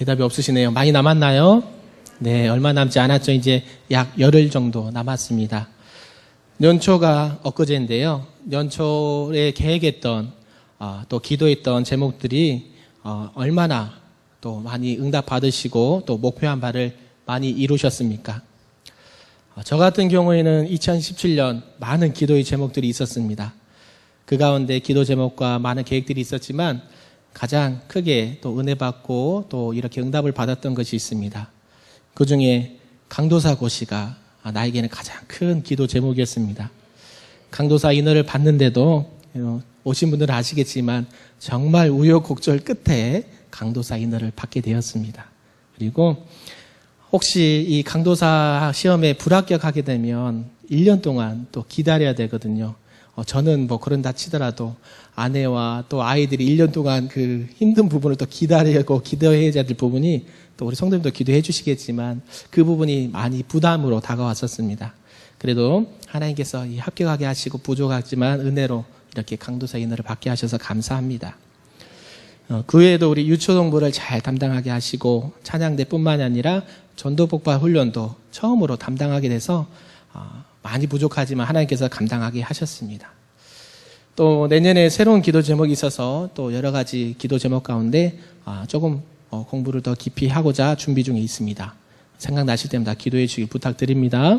대답이 없으시네요. 많이 남았나요? 네, 얼마 남지 않았죠. 이제 약 열흘 정도 남았습니다. 연초가 엊그제인데요. 연초에 계획했던 또 기도했던 제목들이 얼마나 또 많이 응답받으시고 또 목표한 바를 많이 이루셨습니까? 저 같은 경우에는 2017년 많은 기도의 제목들이 있었습니다. 그 가운데 기도 제목과 많은 계획들이 있었지만 가장 크게 또 은혜 받고 또 이렇게 응답을 받았던 것이 있습니다. 그 중에 강도사 고시가 나에게는 가장 큰 기도 제목이었습니다. 강도사 인허를 받는데도 오신 분들은 아시겠지만 정말 우여곡절 끝에 강도사 인허를 받게 되었습니다. 그리고 혹시 이 강도사 시험에 불합격하게 되면 1년 동안 또 기다려야 되거든요. 저는 뭐 그런다 치더라도 아내와 또 아이들이 1년 동안 그 힘든 부분을 또 기다리고 기도해야 될 부분이 또 우리 성도님도 기도해 주시겠지만 그 부분이 많이 부담으로 다가왔었습니다. 그래도 하나님께서 합격하게 하시고 부족하지만 은혜로 이렇게 강도사 인허를 받게 하셔서 감사합니다. 그 외에도 우리 유초동부를 잘 담당하게 하시고 찬양대뿐만 아니라 전도복파 훈련도 처음으로 담당하게 돼서 많이 부족하지만 하나님께서 감당하게 하셨습니다. 또 내년에 새로운 기도 제목이 있어서 또 여러 가지 기도 제목 가운데 조금 공부를 더 깊이 하고자 준비 중에 있습니다. 생각나실 때마다 기도해 주길 부탁드립니다.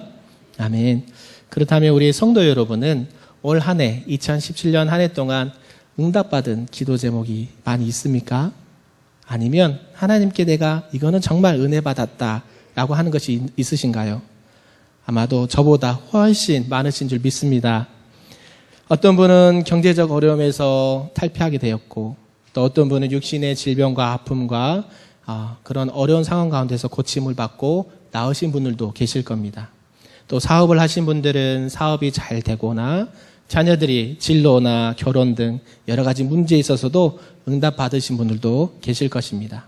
아멘. 그렇다면 우리 성도 여러분은 올 한 해 2017년 한 해 동안 응답받은 기도 제목이 많이 있습니까? 아니면 하나님께 내가 이거는 정말 은혜 받았다 라고 하는 것이 있으신가요? 아마도 저보다 훨씬 많으신 줄 믿습니다. 어떤 분은 경제적 어려움에서 탈피하게 되었고 또 어떤 분은 육신의 질병과 아픔과 그런 어려운 상황 가운데서 고침을 받고 나으신 분들도 계실 겁니다. 또 사업을 하신 분들은 사업이 잘 되거나 자녀들이 진로나 결혼 등 여러 가지 문제에 있어서도 응답 받으신 분들도 계실 것입니다.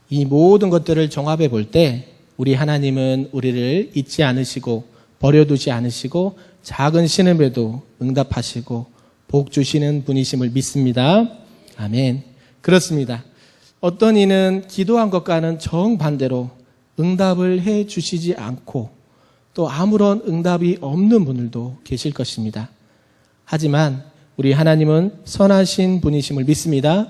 이 모든 것들을 종합해 볼 때 우리 하나님은 우리를 잊지 않으시고 버려두지 않으시고 작은 신음에도 응답하시고 복 주시는 분이심을 믿습니다. 아멘. 그렇습니다. 어떤 이는 기도한 것과는 정반대로 응답을 해 주시지 않고 또 아무런 응답이 없는 분들도 계실 것입니다. 하지만 우리 하나님은 선하신 분이심을 믿습니다.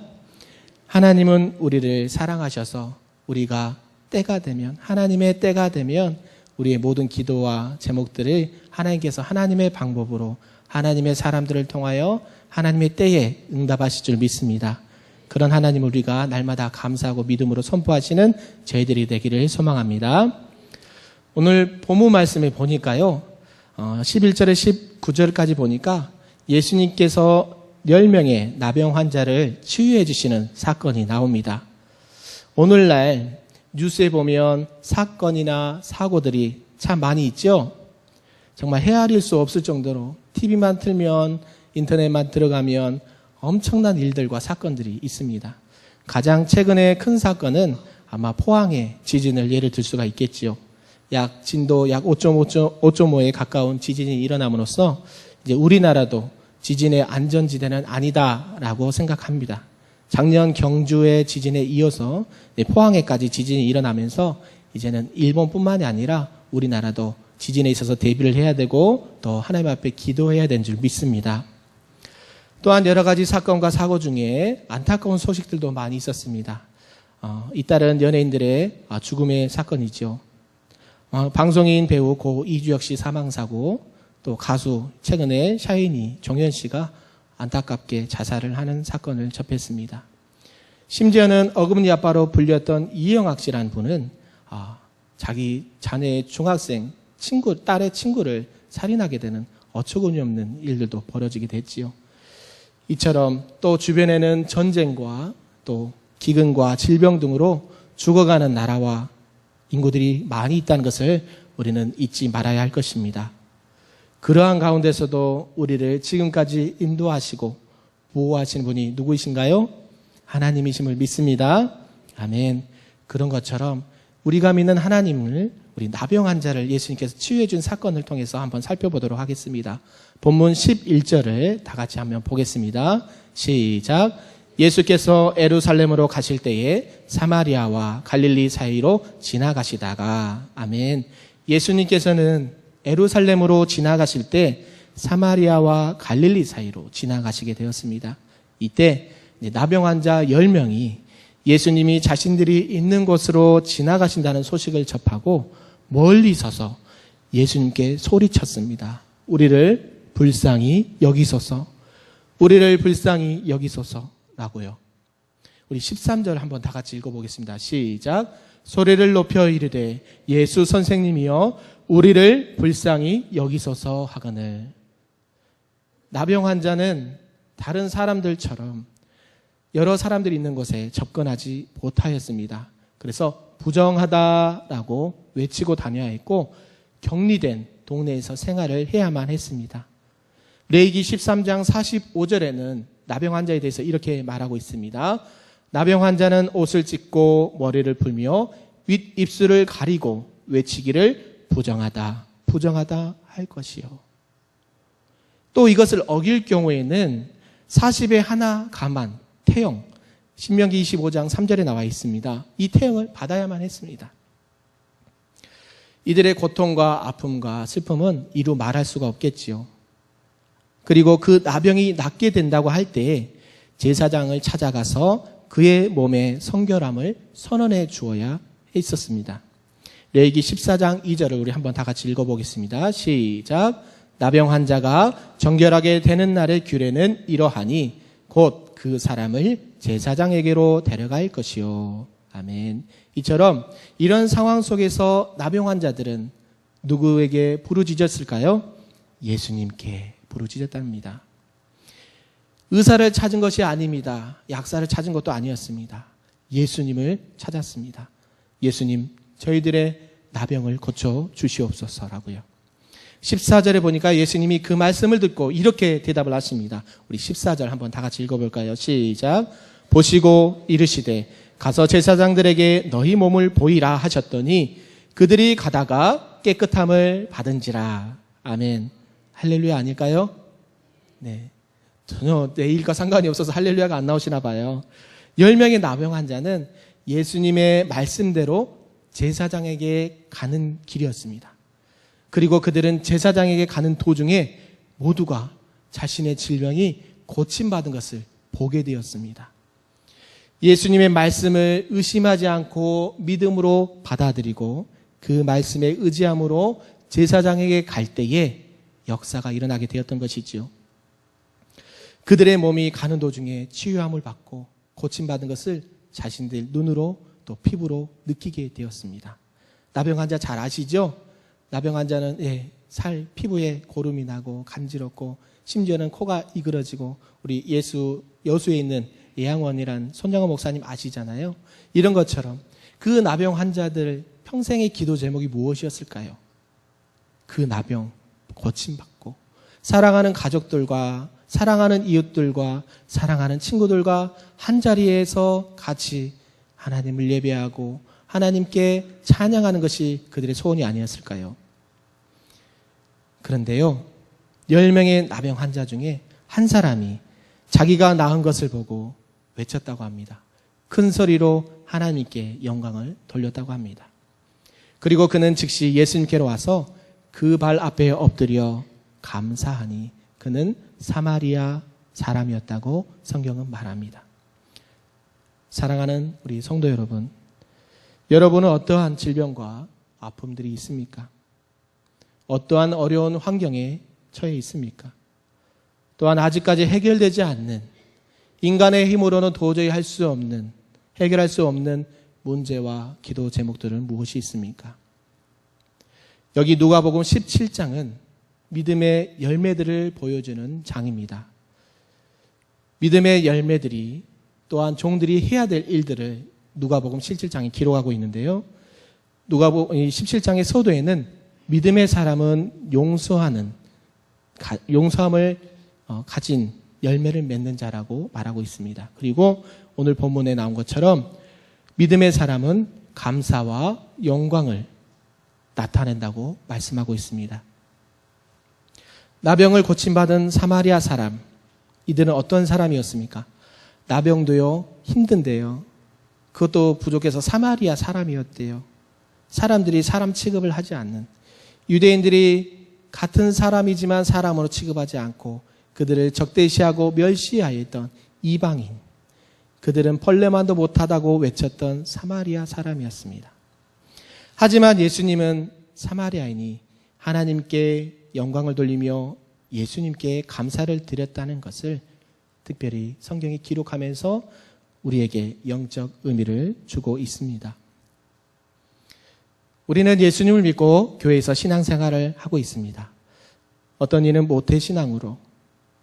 하나님은 우리를 사랑하셔서 우리가 때가 되면 하나님의 때가 되면 우리의 모든 기도와 제목들을 하나님께서 하나님의 방법으로 하나님의 사람들을 통하여 하나님의 때에 응답하실 줄 믿습니다. 그런 하나님을 우리가 날마다 감사하고 믿음으로 선포하시는 저희들이 되기를 소망합니다. 오늘 본문 말씀에 보니까요. 11절에 19절까지 보니까 예수님께서 10명의 나병 환자를 치유해 주시는 사건이 나옵니다. 오늘날 뉴스에 보면 사건이나 사고들이 참 많이 있죠. 정말 헤아릴 수 없을 정도로 TV만 틀면 인터넷만 들어가면 엄청난 일들과 사건들이 있습니다. 가장 최근에 큰 사건은 아마 포항의 지진을 예를 들 수가 있겠지요. 진도 약 5.5에 가까운 지진이 일어남으로써 이제 우리나라도 지진의 안전지대는 아니다라고 생각합니다. 작년 경주의 지진에 이어서 포항에까지 지진이 일어나면서 이제는 일본뿐만이 아니라 우리나라도 지진에 있어서 대비를 해야 되고 또 하나님 앞에 기도해야 되는 줄 믿습니다. 또한 여러 가지 사건과 사고 중에 안타까운 소식들도 많이 있었습니다. 잇따른 연예인들의 죽음의 사건이죠. 방송인 배우 고 이주혁 씨 사망사고, 또 가수 최근에 샤이니 종현 씨가 안타깝게 자살을 하는 사건을 접했습니다. 심지어는 어금니 아빠로 불렸던 이영학 씨라는 분은 자기 자녀의 중학생 딸의 친구를 살인하게 되는 어처구니 없는 일들도 벌어지게 됐지요. 이처럼 또 주변에는 전쟁과 또 기근과 질병 등으로 죽어가는 나라와 인구들이 많이 있다는 것을 우리는 잊지 말아야 할 것입니다. 그러한 가운데서도 우리를 지금까지 인도하시고 보호하시는 분이 누구이신가요? 하나님이심을 믿습니다. 아멘. 그런 것처럼 우리가 믿는 하나님을, 우리 나병 환자를 예수님께서 치유해 준 사건을 통해서 한번 살펴보도록 하겠습니다. 본문 11절을 다 같이 한번 보겠습니다. 시작. 예수께서 예루살렘으로 가실 때에 사마리아와 갈릴리 사이로 지나가시다가, 아멘. 예수님께서는 예루살렘으로 지나가실 때 사마리아와 갈릴리 사이로 지나가시게 되었습니다. 이때 나병 환자 10명이 예수님이 자신들이 있는 곳으로 지나가신다는 소식을 접하고 멀리 서서 예수님께 소리쳤습니다. 우리를 불쌍히 여기소서. 우리를 불쌍히 여기소서라고요. 우리 13절 한번 다 같이 읽어보겠습니다. 시작. 소리를 높여 이르되 예수 선생님이여 우리를 불쌍히 여기소서 하거늘. 나병 환자는 다른 사람들처럼 여러 사람들이 있는 곳에 접근하지 못하였습니다. 그래서 부정하다라고 외치고 다녀야 했고 격리된 동네에서 생활을 해야만 했습니다. 레위기 13장 45절에는 나병 환자에 대해서 이렇게 말하고 있습니다. 나병 환자는 옷을 찢고 머리를 풀며 윗입술을 가리고 외치기를 부정하다, 부정하다 할 것이요. 또 이것을 어길 경우에는 40에 하나 감한 태형, 신명기 25장 3절에 나와 있습니다. 이 태형을 받아야만 했습니다. 이들의 고통과 아픔과 슬픔은 이루 말할 수가 없겠지요. 그리고 그 나병이 낫게 된다고 할 때에 제사장을 찾아가서 그의 몸에 성결함을 선언해 주어야 했었습니다. 레위기 14장 2절을 우리 한번 다 같이 읽어보겠습니다. 시작. 나병 환자가 정결하게 되는 날의 규례는 이러하니 곧 그 사람을 제사장에게로 데려갈 것이요. 아멘. 이처럼 이런 상황 속에서 나병 환자들은 누구에게 부르짖었을까요? 예수님께 부르짖었답니다. 의사를 찾은 것이 아닙니다. 약사를 찾은 것도 아니었습니다. 예수님을 찾았습니다. 예수님, 저희들의 나병을 고쳐 주시옵소서라고요. 14절에 보니까 예수님이 그 말씀을 듣고 이렇게 대답을 하십니다. 우리 14절 한번 다 같이 읽어볼까요? 시작. 보시고 이르시되 가서 제사장들에게 너희 몸을 보이라 하셨더니 그들이 가다가 깨끗함을 받은지라. 아멘. 할렐루야 아닐까요? 네. 전혀 내일과 상관이 없어서 할렐루야가 안 나오시나 봐요. 10명의 나병 환자는 예수님의 말씀대로 제사장에게 가는 길이었습니다. 그리고 그들은 제사장에게 가는 도중에 모두가 자신의 질병이 고침받은 것을 보게 되었습니다. 예수님의 말씀을 의심하지 않고 믿음으로 받아들이고 그 말씀에 의지함으로 제사장에게 갈 때에 역사가 일어나게 되었던 것이지요. 그들의 몸이 가는 도중에 치유함을 받고 고침받은 것을 자신들 눈으로 또 피부로 느끼게 되었습니다. 나병 환자 잘 아시죠? 나병 환자는 피부에 고름이 나고 간지럽고 심지어는 코가 이그러지고 우리 여수에 있는 예양원이란 손정호 목사님 아시잖아요. 이런 것처럼 그 나병 환자들 평생의 기도 제목이 무엇이었을까요? 그 나병 고침받고 사랑하는 가족들과 사랑하는 이웃들과 사랑하는 친구들과 한자리에서 같이 하나님을 예배하고 하나님께 찬양하는 것이 그들의 소원이 아니었을까요? 그런데요, 10명의 나병 환자 중에 한 사람이 자기가 나은 것을 보고 외쳤다고 합니다. 큰 소리로 하나님께 영광을 돌렸다고 합니다. 그리고 그는 즉시 예수님께로 와서 그 발 앞에 엎드려 감사하니 그는 사마리아 사람이었다고 성경은 말합니다. 사랑하는 우리 성도 여러분, 여러분은 어떠한 질병과 아픔들이 있습니까? 어떠한 어려운 환경에 처해 있습니까? 또한 아직까지 해결되지 않는 인간의 힘으로는 도저히 할 수 없는 해결할 수 없는 문제와 기도 제목들은 무엇이 있습니까? 여기 누가복음 17장은 믿음의 열매들을 보여주는 장입니다. 믿음의 열매들이 또한 종들이 해야 될 일들을 누가복음 17장에 기록하고 있는데요. 누가복음 17장의 서도에는 믿음의 사람은 용서함을 가진 열매를 맺는 자라고 말하고 있습니다. 그리고 오늘 본문에 나온 것처럼 믿음의 사람은 감사와 영광을 나타낸다고 말씀하고 있습니다. 나병을 고침받은 사마리아 사람, 이들은 어떤 사람이었습니까? 나병도요, 힘든데요. 그것도 부족해서 사마리아 사람이었대요. 사람들이 사람 취급을 하지 않는, 유대인들이 같은 사람이지만 사람으로 취급하지 않고 그들을 적대시하고 멸시하였던 이방인, 그들은 벌레만도 못하다고 외쳤던 사마리아 사람이었습니다. 하지만 예수님은 사마리아인이 하나님께 영광을 돌리며 예수님께 감사를 드렸다는 것을 특별히 성경이 기록하면서 우리에게 영적 의미를 주고 있습니다. 우리는 예수님을 믿고 교회에서 신앙생활을 하고 있습니다. 어떤 이는 모태신앙으로,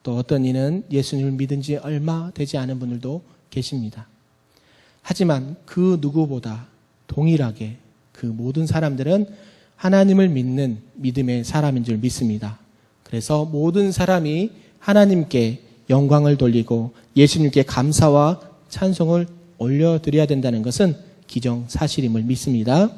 또 어떤 이는 예수님을 믿은 지 얼마 되지 않은 분들도 계십니다. 하지만 그 누구보다 동일하게 그 모든 사람들은 하나님을 믿는 믿음의 사람인 줄 믿습니다. 그래서 모든 사람이 하나님께 영광을 돌리고 예수님께 감사와 찬송을 올려드려야 된다는 것은 기정사실임을 믿습니다.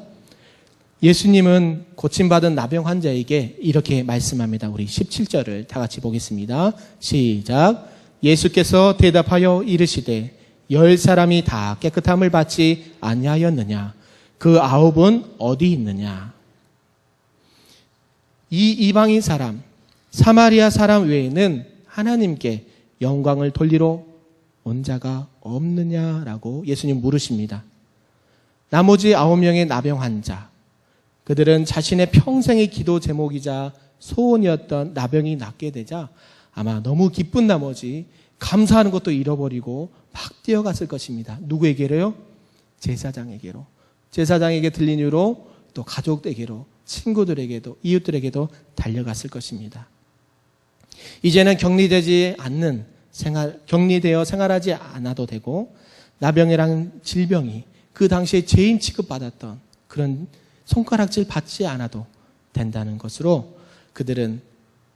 예수님은 고침받은 나병 환자에게 이렇게 말씀합니다. 우리 17절을 다 같이 보겠습니다. 시작. 예수께서 대답하여 이르시되 10사람이 다 깨끗함을 받지 아니하였느냐? 그 9은 어디 있느냐? 이 이방인 사람, 사마리아 사람 외에는 하나님께 영광을 돌리러 온 자가 없느냐라고 예수님 물으십니다. 나머지 9명의 나병 환자, 그들은 자신의 평생의 기도 제목이자 소원이었던 나병이 낫게 되자 아마 너무 기쁜 나머지 감사하는 것도 잃어버리고 막 뛰어갔을 것입니다. 누구에게로요? 제사장에게로. 제사장에게 들린 이유로 또 가족에게로, 친구들에게도, 이웃들에게도 달려갔을 것입니다. 이제는 격리되지 않는 격리되어 생활하지 않아도 되고, 나병이라는 질병이 그 당시에 죄인 취급받았던 그런 손가락질 받지 않아도 된다는 것으로 그들은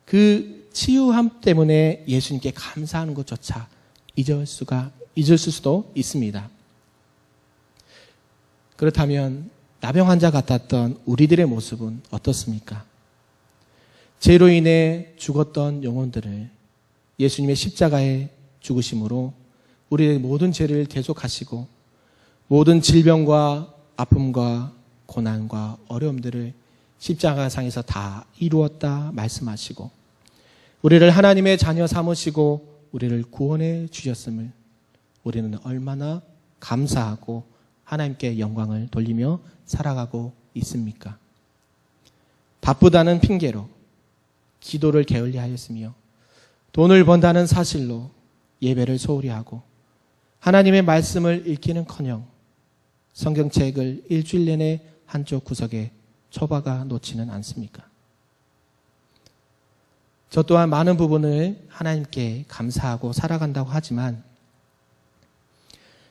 그 치유함 때문에 예수님께 감사하는 것조차 잊었을 수도 있습니다. 그렇다면 나병 환자 같았던 우리들의 모습은 어떻습니까? 죄로 인해 죽었던 영혼들을 예수님의 십자가의 죽으심으로 우리의 모든 죄를 대속하시고 모든 질병과 아픔과 고난과 어려움들을 십자가상에서 다 이루었다 말씀하시고 우리를 하나님의 자녀 삼으시고 우리를 구원해 주셨음을 우리는 얼마나 감사하고 하나님께 영광을 돌리며 살아가고 있습니까? 바쁘다는 핑계로 기도를 게을리하였으며 돈을 번다는 사실로 예배를 소홀히 하고 하나님의 말씀을 읽기는커녕 성경책을 일주일 내내 한쪽 구석에 처박아 놓지는 않습니까? 저 또한 많은 부분을 하나님께 감사하고 살아간다고 하지만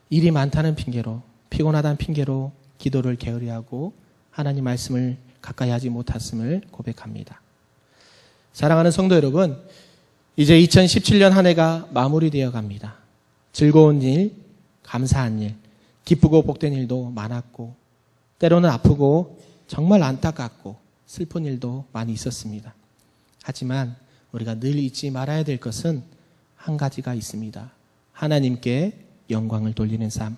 일이 많다는 핑계로, 피곤하다는 핑계로 기도를 게으리하고 하나님 말씀을 가까이 하지 못했음을 고백합니다. 사랑하는 성도 여러분, 이제 2017년 한 해가 마무리되어 갑니다. 즐거운 일, 감사한 일, 기쁘고 복된 일도 많았고 때로는 아프고 정말 안타깝고 슬픈 일도 많이 있었습니다. 하지만 우리가 늘 잊지 말아야 될 것은 한 가지가 있습니다. 하나님께 영광을 돌리는 삶,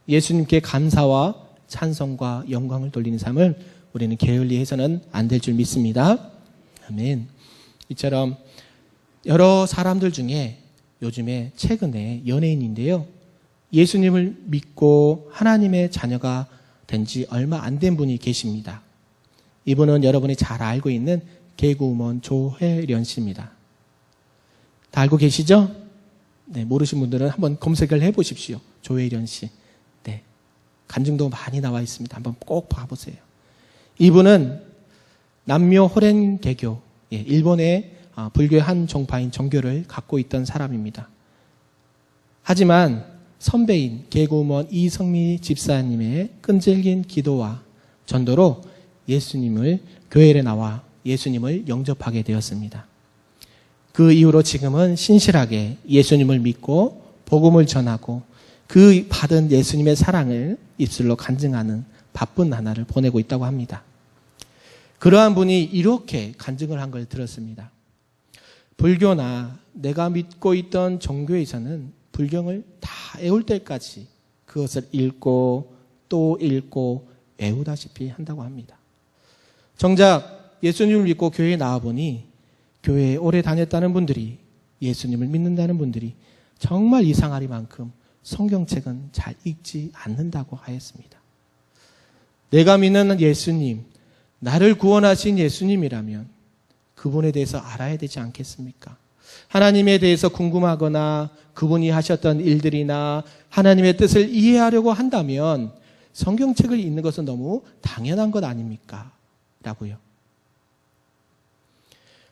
예수님께 감사와 찬송과 영광을 돌리는 삶을 우리는 게을리 해서는 안 될 줄 믿습니다. 아멘. 이처럼 여러 사람들 중에 요즘에 최근에 연예인인데요. 예수님을 믿고 하나님의 자녀가 된 지 얼마 안 된 분이 계십니다. 이분은 여러분이 잘 알고 있는 개그우먼 조혜련 씨입니다. 다 알고 계시죠? 네, 모르신 분들은 한번 검색을 해보십시오. 조혜련 씨. 네, 간증도 많이 나와 있습니다. 한번 꼭 봐보세요. 이분은 남묘 호렌 개교, 일본의 불교의 한 종파인 정교를 갖고 있던 사람입니다. 하지만 선배인 개그우먼 이성미 집사님의 끈질긴 기도와 전도로 예수님을 교회에 나와 예수님을 영접하게 되었습니다. 그 이후로 지금은 신실하게 예수님을 믿고 복음을 전하고 그 받은 예수님의 사랑을 입술로 간증하는 바쁜 나날을 보내고 있다고 합니다. 그러한 분이 이렇게 간증을 한 걸 들었습니다. 불교나 내가 믿고 있던 종교에서는 불경을 다 외울 때까지 그것을 읽고 또 읽고 외우다시피 한다고 합니다. 정작 예수님을 믿고 교회에 나와보니 교회에 오래 다녔다는 분들이, 예수님을 믿는다는 분들이 정말 이상하리만큼 성경책은 잘 읽지 않는다고 하였습니다. 내가 믿는 예수님, 나를 구원하신 예수님이라면 그분에 대해서 알아야 되지 않겠습니까? 하나님에 대해서 궁금하거나 그분이 하셨던 일들이나 하나님의 뜻을 이해하려고 한다면 성경책을 읽는 것은 너무 당연한 것 아닙니까? 라고요.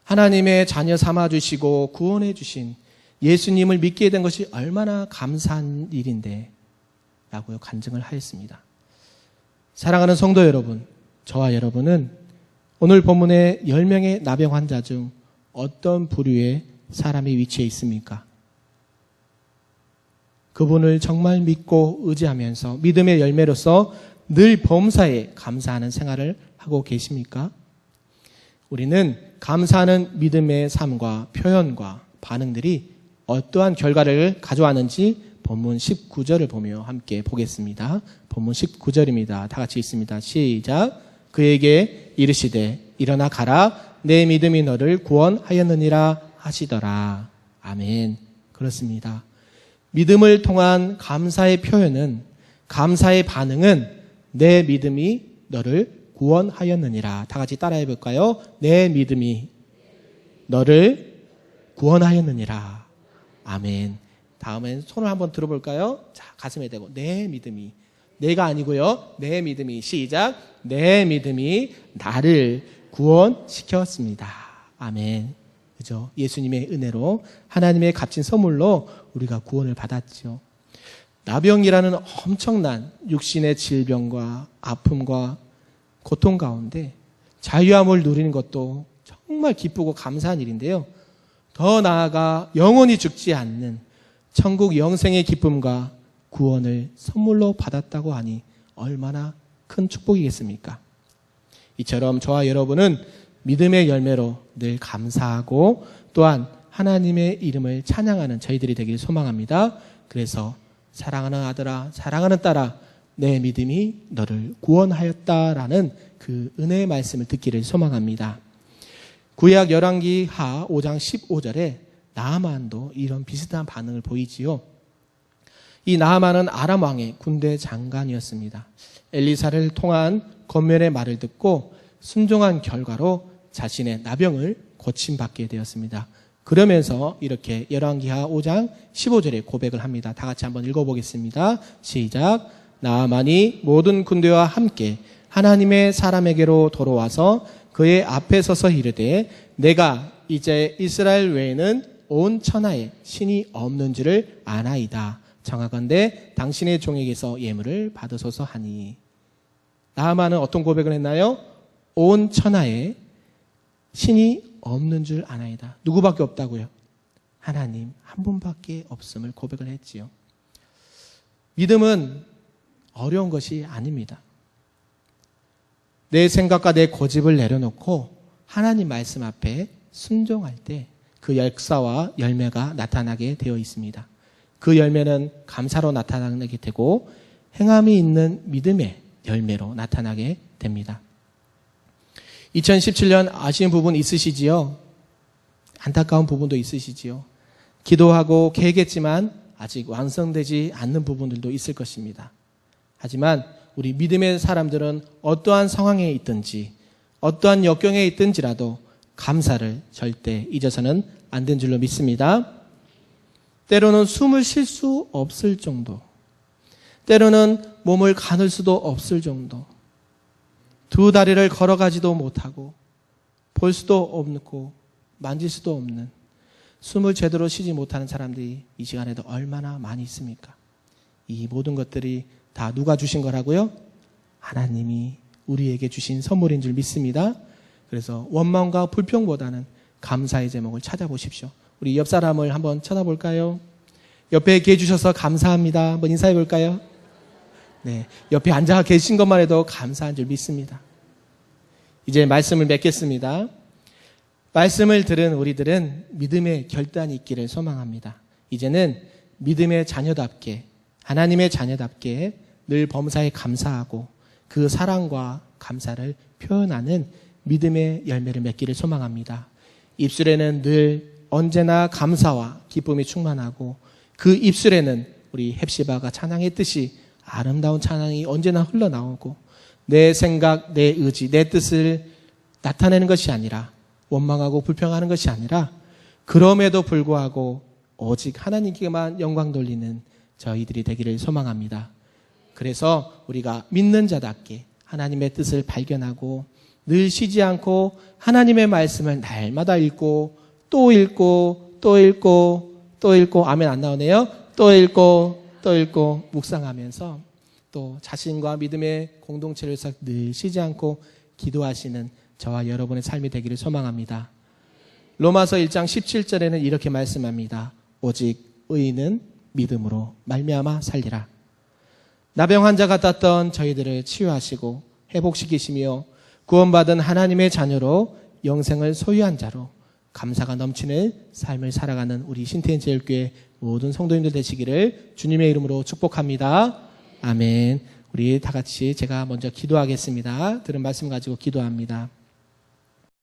하나님의 자녀 삼아주시고 구원해주신 예수님을 믿게 된 것이 얼마나 감사한 일인데 라고요 간증을 하였습니다. 사랑하는 성도 여러분, 저와 여러분은 오늘 본문의 10명의 나병 환자 중 어떤 부류의 사람이 위치해 있습니까? 그분을 정말 믿고 의지하면서 믿음의 열매로서 늘 범사에 감사하는 생활을 하고 계십니까? 우리는 감사하는 믿음의 삶과 표현과 반응들이 어떠한 결과를 가져왔는지 본문 19절을 보며 함께 보겠습니다. 본문 19절입니다. 다 같이 읽습니다. 시작. 그에게 이르시되 일어나 가라. 내 믿음이 너를 구원하였느니라 하시더라. 아멘. 그렇습니다. 믿음을 통한 감사의 표현은, 감사의 반응은 내 믿음이 너를 구원하였느니라. 다 같이 따라해 볼까요? 내 믿음이 너를 구원하였느니라. 아멘. 다음엔 손을 한번 들어볼까요? 자, 가슴에 대고 내 믿음이, 내가 아니고요. 내 믿음이, 시작. 내 믿음이 나를 구원시켰습니다. 아멘. 그죠? 예수님의 은혜로 하나님의 값진 선물로 우리가 구원을 받았죠. 나병이라는 엄청난 육신의 질병과 아픔과 고통 가운데 자유함을 누리는 것도 정말 기쁘고 감사한 일인데요. 더 나아가 영원히 죽지 않는 천국 영생의 기쁨과 구원을 선물로 받았다고 하니 얼마나 큰 축복이겠습니까? 이처럼 저와 여러분은 믿음의 열매로 늘 감사하고 또한 하나님의 이름을 찬양하는 저희들이 되길 소망합니다. 그래서 사랑하는 아들아, 사랑하는 딸아, 내 믿음이 너를 구원하였다라는 그 은혜의 말씀을 듣기를 소망합니다. 구약 열왕기하 5장 15절에 나아만도 이런 비슷한 반응을 보이지요. 이 나아만은 아람 왕의 군대 장관이었습니다. 엘리사를 통한 권면의 말을 듣고 순종한 결과로 자신의 나병을 고침받게 되었습니다. 그러면서 이렇게 열왕기하 5장 15절에 고백을 합니다. 다 같이 한번 읽어보겠습니다. 시작. 나아만이 모든 군대와 함께 하나님의 사람에게로 돌아와서 그의 앞에 서서 이르되 내가 이제 이스라엘 외에는 온 천하에 신이 없는 줄을 아나이다. 정하건대 당신의 종에게서 예물을 받으소서 하니. 나아만은 어떤 고백을 했나요? 온 천하에 신이 없는 줄 아나이다. 누구밖에 없다고요? 하나님 한 분밖에 없음을 고백을 했지요. 믿음은 어려운 것이 아닙니다. 내 생각과 내 고집을 내려놓고 하나님 말씀 앞에 순종할 때 그 역사와 열매가 나타나게 되어 있습니다. 그 열매는 감사로 나타나게 되고 행함이 있는 믿음의 열매로 나타나게 됩니다. 2017년 아쉬운 부분 있으시지요? 안타까운 부분도 있으시지요? 기도하고 계획했지만 아직 완성되지 않는 부분들도 있을 것입니다. 하지만 우리 믿음의 사람들은 어떠한 상황에 있든지 어떠한 역경에 있든지라도 감사를 절대 잊어서는 안 된 줄로 믿습니다. 때로는 숨을 쉴 수 없을 정도, 때로는 몸을 가눌 수도 없을 정도, 두 다리를 걸어가지도 못하고 볼 수도 없고 만질 수도 없는, 숨을 제대로 쉬지 못하는 사람들이 이 시간에도 얼마나 많이 있습니까? 이 모든 것들이 다 누가 주신 거라고요? 하나님이 우리에게 주신 선물인 줄 믿습니다. 그래서 원망과 불평보다는 감사의 제목을 찾아보십시오. 우리 옆 사람을 한번 쳐다볼까요? 옆에 계해 주셔서 감사합니다. 한번 인사해 볼까요? 네, 옆에 앉아 계신 것만 해도 감사한 줄 믿습니다. 이제 말씀을 맺겠습니다. 말씀을 들은 우리들은 믿음의 결단이 있기를 소망합니다. 이제는 믿음의 자녀답게, 하나님의 자녀답게 늘 범사에 감사하고 그 사랑과 감사를 표현하는 믿음의 열매를 맺기를 소망합니다. 입술에는 늘 언제나 감사와 기쁨이 충만하고 그 입술에는 우리 헵시바가 찬양했듯이 아름다운 찬양이 언제나 흘러나오고 내 생각, 내 의지, 내 뜻을 나타내는 것이 아니라 원망하고 불평하는 것이 아니라 그럼에도 불구하고 오직 하나님께만 영광 돌리는 저희들이 되기를 소망합니다. 그래서 우리가 믿는 자답게 하나님의 뜻을 발견하고 늘 쉬지 않고 하나님의 말씀을 날마다 읽고 또 읽고 또 읽고 또 읽고 아멘 안 나오네요. 또 읽고 또 읽고 묵상하면서 또 자신과 믿음의 공동체를 위해서 늘 쉬지 않고 기도하시는 저와 여러분의 삶이 되기를 소망합니다. 로마서 1장 17절에는 이렇게 말씀합니다. 오직 의인은 믿음으로 말미암아 살리라. 나병 환자 같았던 저희들을 치유하시고 회복시키시며 구원받은 하나님의 자녀로 영생을 소유한 자로 감사가 넘치는 삶을 살아가는 우리 신태인제일교회 모든 성도님들 되시기를 주님의 이름으로 축복합니다. 아멘. 우리 다 같이 제가 먼저 기도하겠습니다. 들은 말씀 가지고 기도합니다.